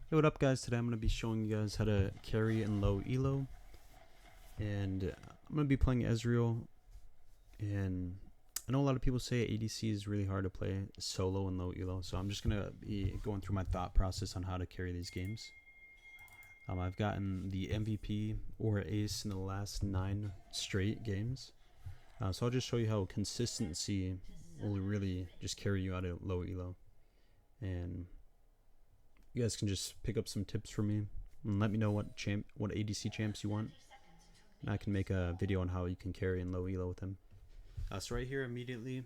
Hey, what up guys? Today I'm going to be showing you guys how to carry in low elo, and I'm going to be playing Ezreal. And I know a lot of people say ADC is really hard to play solo in low elo, so I'm just going to be going through my thought process on how to carry these games. I've gotten the MVP or ace in the last 9 straight games, so I'll just show you how consistency will really just carry you out of low elo. And you guys can just pick up some tips from me and let me know what ADC champs you want, and I can make a video on how you can carry in low elo with them. So right here immediately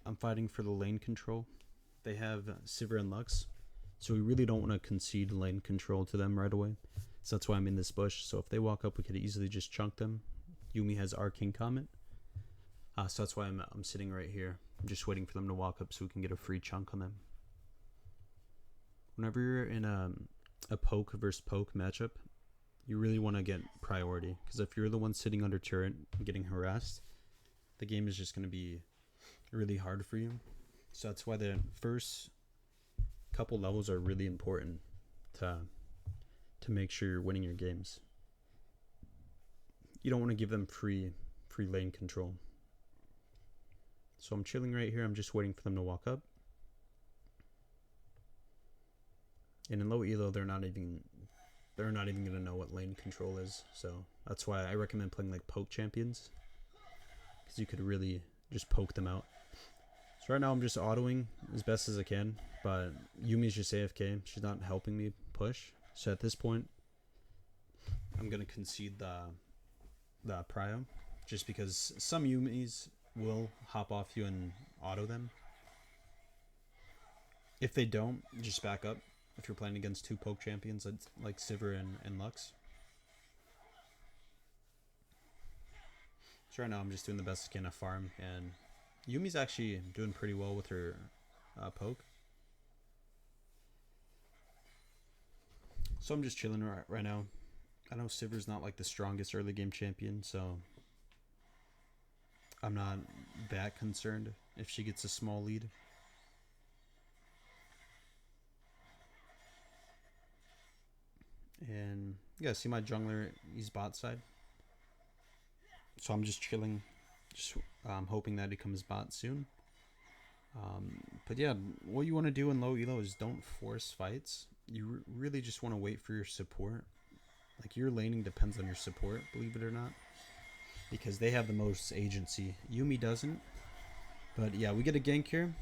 I'm fighting for the lane control. They have Sivir and Lux, so we really don't want to concede lane control to them right away, so that's why I'm in this bush. So if they walk up, we could easily just chunk them. Yuumi has Arcane Comet, so that's why I'm sitting right here. I'm just waiting for them to walk up so we can get a free chunk on them. Whenever you're in a poke versus poke matchup, you really want to get priority, because if you're the one sitting under turret and getting harassed, the game is just going to be really hard for you. So that's why the first couple levels are really important to make sure you're winning your games. You don't want to give them free lane control. So I'm chilling right here. I'm just waiting for them to walk up. And in low elo, they're not even gonna know what lane control is. So that's why I recommend playing like poke champions, because you could really just poke them out. So right now I'm just autoing as best as I can, but Yumi's just AFK. She's not helping me push. So at this point, I'm gonna concede the prio, just because some Yumis will hop off you and auto them. If they don't, just back up. If you're playing against 2 poke champions like Sivir and Lux. So right now I'm just doing the best I can to farm, and Yumi's actually doing pretty well with her poke. So I'm just chilling right now. I know Sivir's not like the strongest early game champion, so I'm not that concerned if she gets a small lead. And you guys see my jungler, he's bot side. So I'm just chilling, just hoping that he comes bot soon. But yeah, what you want to do in low elo is don't force fights. You really just want to wait for your support. Like, your laning depends on your support, believe it or not, because they have the most agency. Yuumi doesn't. But yeah, we get a gank here.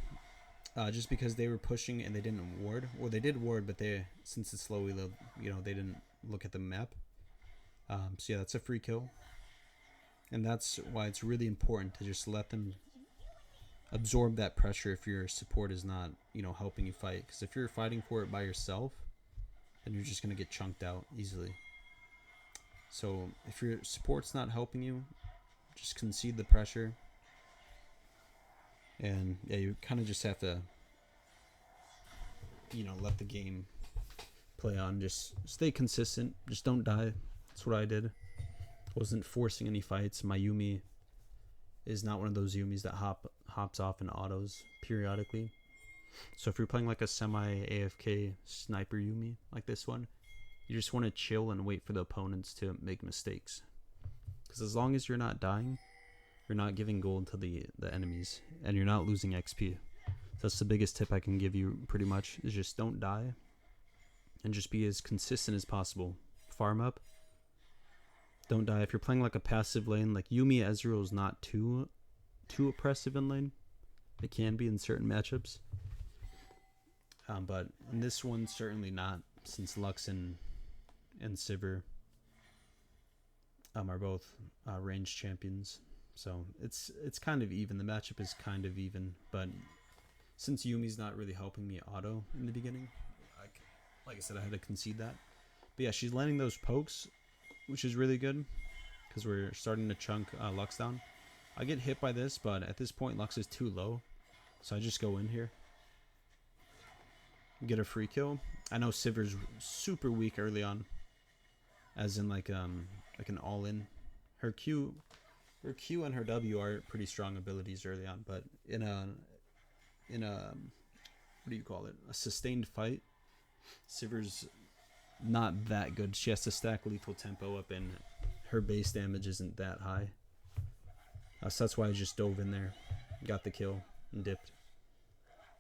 Just because they were pushing and they didn't ward. Well, they did ward, but since it's low elo, they didn't look at the map. So yeah, that's a free kill. And that's why it's really important to just let them absorb that pressure if your support is not, helping you fight. Because if you're fighting for it by yourself, then you're just going to get chunked out easily. So if your support's not helping you, just concede the pressure. And yeah, you kind of just have to, let the game play on. Just stay consistent. Just don't die. That's what I did. Wasn't forcing any fights. My Yuumi is not one of those Yuumis that hops off and autos periodically. So if you're playing like a semi AFK sniper Yuumi like this one, you just want to chill and wait for the opponents to make mistakes. Because as long as you're not dying, you're not giving gold to the enemies, and you're not losing XP. That's the biggest tip I can give you, pretty much, is just don't die, and just be as consistent as possible. Farm up. Don't die. If you're playing like a passive lane, like Yuumi Ezreal is not too oppressive in lane. It can be in certain matchups. But in this one, certainly not, since Lux and Sivir are both ranged champions. So it's kind of even. The matchup is kind of even, but since Yumi's not really helping me auto in the beginning, like I said, I had to concede that. But yeah, she's landing those pokes, which is really good, because we're starting to chunk Lux down. I get hit by this, but at this point Lux is too low, so I just go in here, get a free kill. I know Sivir's super weak early on, as in like an all-in. Her Q and her W are pretty strong abilities early on, but in a what do you call it? A sustained fight, Sivir's not that good. She has to stack lethal tempo up, and her base damage isn't that high. So that's why I just dove in there, got the kill, and dipped.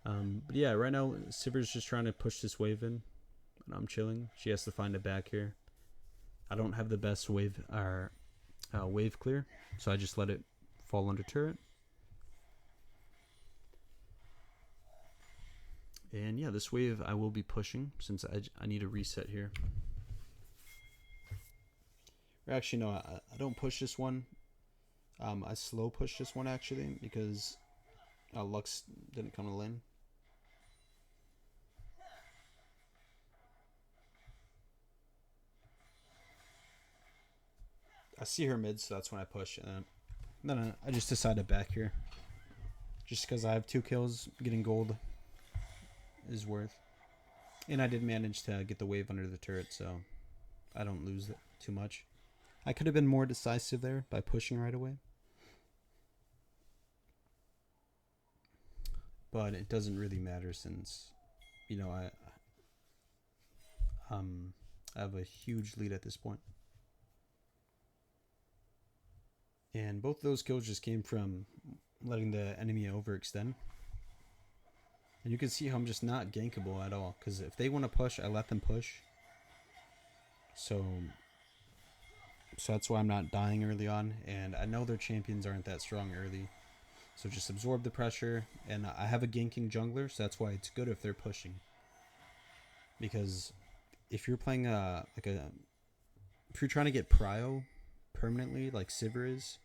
But yeah, right now Sivir's just trying to push this wave in, and I'm chilling. She has to find it back here. I don't have the best wave wave clear, so I just let it fall under turret. And yeah, this wave I will be pushing since I need a reset here. Or actually, no, I don't push this one. I slow push this one actually because Lux didn't come to lane. I see her mid, so that's when I push. And then I just decided back here. Just because I have 2 kills, getting gold is worth. And I did manage to get the wave under the turret, so I don't lose it too much. I could have been more decisive there by pushing right away. But it doesn't really matter since, you know, I have a huge lead at this point. And both of those kills just came from letting the enemy overextend. And you can see how I'm just not gankable at all. Because if they want to push, I let them push. So that's why I'm not dying early on. And I know their champions aren't that strong early. So just absorb the pressure. And I have a ganking jungler, so that's why it's good if they're pushing. Because if you're playing if you're trying to get prio permanently, like Sivir is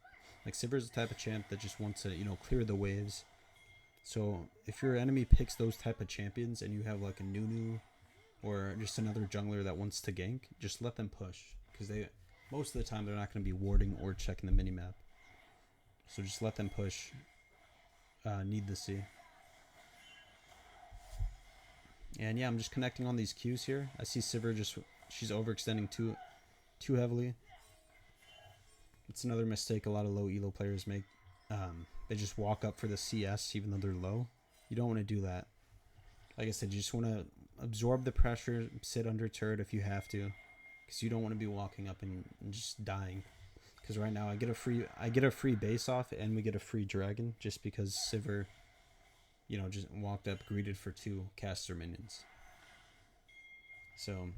the type of champ that just wants to, you know, clear the waves. So if your enemy picks those type of champions and you have like a Nunu or just another jungler that wants to gank, just let them push, because most of the time they're not going to be warding or checking the minimap. So just let them push. Need to see. And yeah, I'm just connecting on these Qs here. I see Sivir she's overextending too heavily. It's another mistake a lot of low elo players make. They just walk up for the CS even though they're low. You don't want to do that. Like I said, you just want to absorb the pressure, sit under turret if you have to, because you don't want to be walking up and just dying. Because right now I get a free base off and we get a free dragon just because Sivir, you know, just walked up, greeted for 2 caster minions. So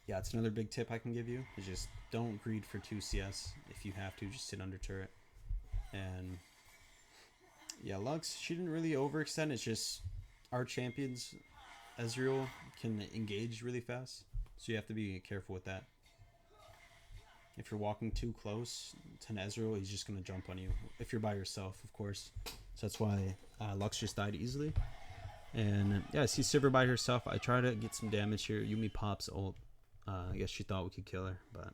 yeah, it's another big tip I can give you, is just don't greed for 2 CS. If you have to, just sit under turret. And yeah, Lux, she didn't really overextend. It's just our champions, Ezreal, can engage really fast, so you have to be careful with that. If you're walking too close to an Ezreal, he's just going to jump on you. If you're by yourself, of course. So that's why Lux just died easily. And yeah, I see Sivir by herself. I try to get some damage here. Yuumi pops ult. I guess she thought we could kill her, but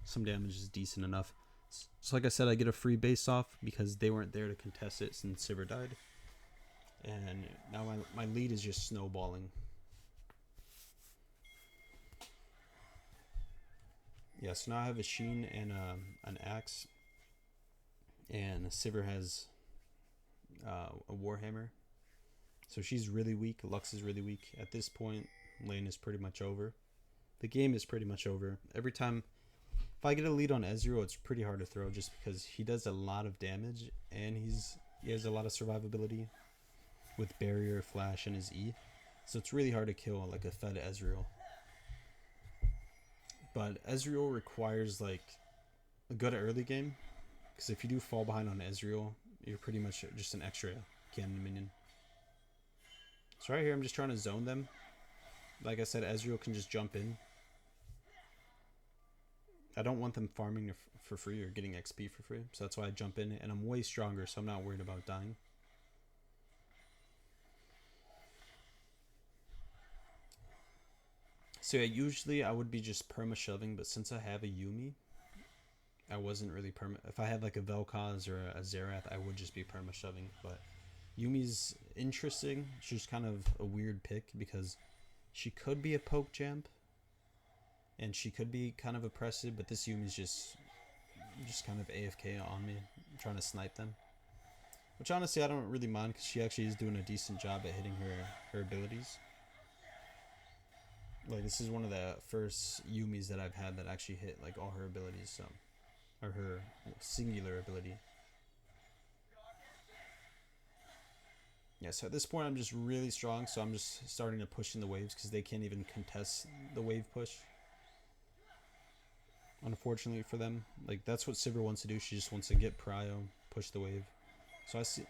some damage is decent enough. So like I said, I get a free base off because they weren't there to contest it since Sivir died. And now my lead is just snowballing. Yeah, so now I have a Sheen and an Axe. And Sivir has a Warhammer. So she's really weak. Lux is really weak. At this point, lane is pretty much over. The game is pretty much over. Every time, if I get a lead on Ezreal, it's pretty hard to throw just because he does a lot of damage and he has a lot of survivability with barrier, flash, and his E. So it's really hard to kill like a fed Ezreal. But Ezreal requires like a good early game, because if you do fall behind on Ezreal, you're pretty much just an extra cannon minion. So right here, I'm just trying to zone them. Like I said, Ezreal can just jump in. I don't want them farming for free or getting XP for free, so that's why I jump in, and I'm way stronger, so I'm not worried about dying. So yeah, usually I would be just perma-shoving, but since I have a Yuumi, I wasn't really if I had like a Vel'Koz or a Xerath, I would just be perma-shoving. But Yumi's interesting. She's kind of a weird pick because she could be a poke champ and she could be kind of oppressive, but this Yumi's just kind of AFK on me, trying to snipe them. Which honestly I don't really mind, because she actually is doing a decent job at hitting her abilities. Like, this is one of the first Yumis that I've had that actually hit like all her abilities, so, or her singular ability. Yeah, so at this point I'm just really strong, so I'm just starting to push in the waves because they can't even contest the wave push. Unfortunately for them, like that's what Sivir wants to do. She just wants to get prio, push the wave. So I see.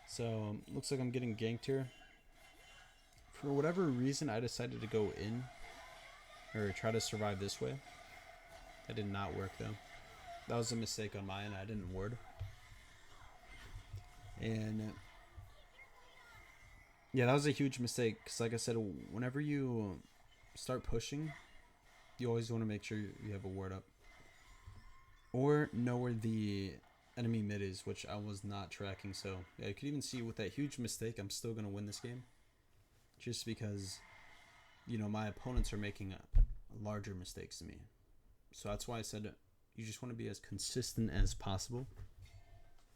So looks like I'm getting ganked here. For whatever reason, I decided to go in or try to survive this way. That did not work though. That was a mistake on my end. I didn't ward. And yeah, that was a huge mistake because, like I said, whenever you start pushing, you always want to make sure you have a ward up or know where the enemy mid is, which I was not tracking. So yeah, you could even see with that huge mistake, I'm still gonna win this game, just because, you know, my opponents are making larger mistakes than me. So that's why I said you just want to be as consistent as possible.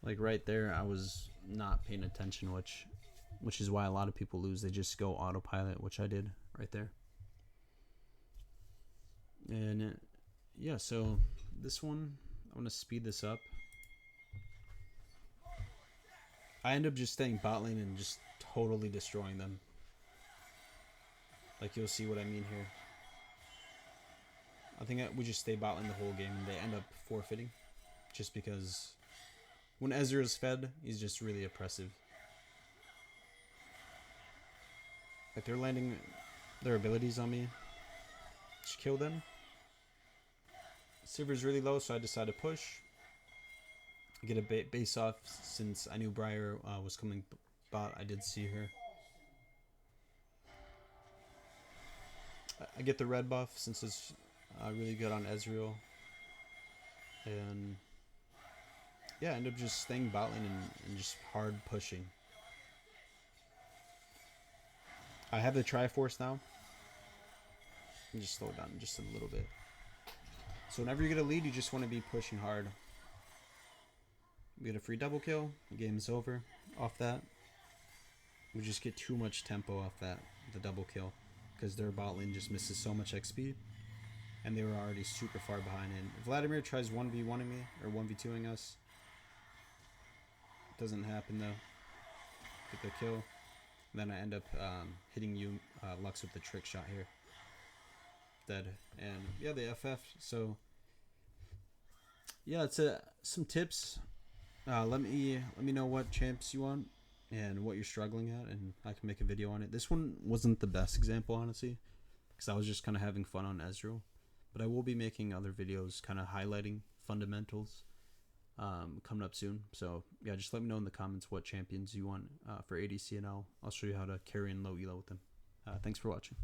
Like right there, I was not paying attention, which is why a lot of people lose. They just go autopilot, which I did right there. And yeah, so this one, I'm going to speed this up. I end up just staying bot lane and just totally destroying them. Like, you'll see what I mean here. I think we just stay bot lane the whole game and they end up forfeiting. Just because when Ezreal's fed, he's just really oppressive. Like, they're landing their abilities on me. Just kill them. Sivir's really low, so I decided to push. Get a base off since I knew Briar was coming bot. I did see her. I get the red buff since it's really good on Ezreal. And yeah, I end up just staying bot lane and just hard pushing. I have the Triforce now. And just slow it down just a little bit. So whenever you get a lead, you just want to be pushing hard. We get a free double kill. The game is over off that. We just get too much tempo off that, the double kill, because their bot lane just misses so much XP. And they were already super far behind. And Vladimir tries 1v1ing me, or 1v2ing us. Doesn't happen though. Get the kill. And then I end up hitting you, Lux, with the trick shot here. Dead. And yeah, the FF. So yeah, it's some tips. Let me know what champs you want and what you're struggling at, and I can make a video on it. This one wasn't the best example, honestly, because I was just kind of having fun on Ezreal. But I will be making other videos kind of highlighting fundamentals coming up soon. So yeah, just let me know in the comments what champions you want for ADC, and I'll show you how to carry and low elo with them. Thanks for watching.